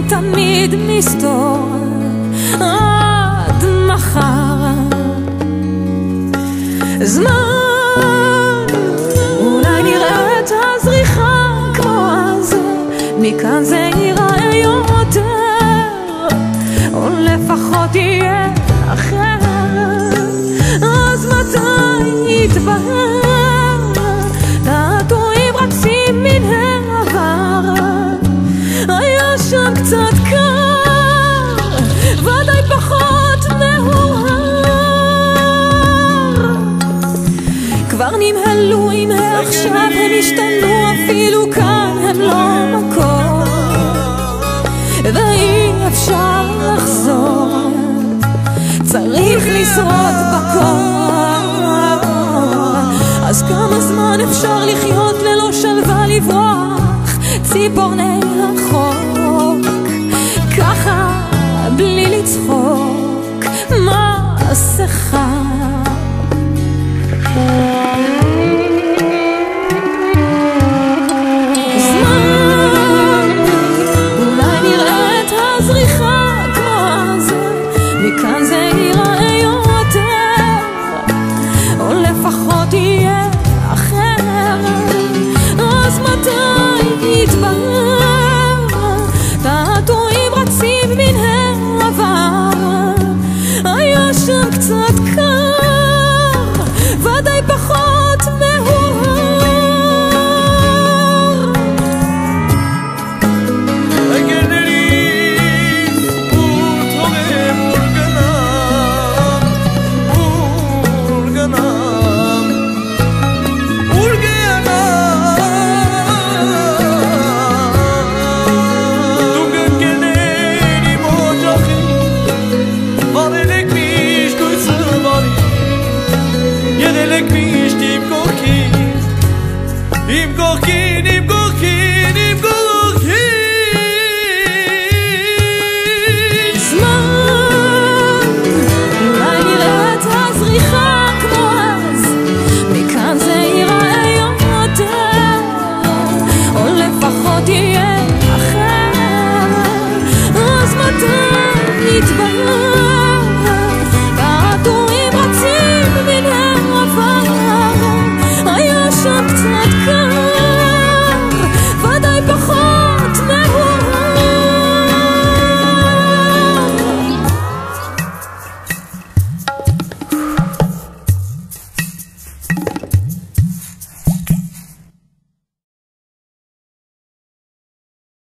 תמיד נסתור עד מחר. זמן אולי נראה את הזריחה כמו אז, מכאן זה ייראה יותר, או לפחות יהיה אחר. אז מתי יתבהר, תעתועים רצים מן העבר, היה שם קצת קר, ודאי פחות מהורהר. כבר נמהלו עם העכשיו, הם השתנו, אפילו כאן הם לא מקור, ואי אפשר לחזור, צריך לשרוד בקור. אז כמה זמן אפשר לחיות ללא שלווה, לברוח ציפורני החור?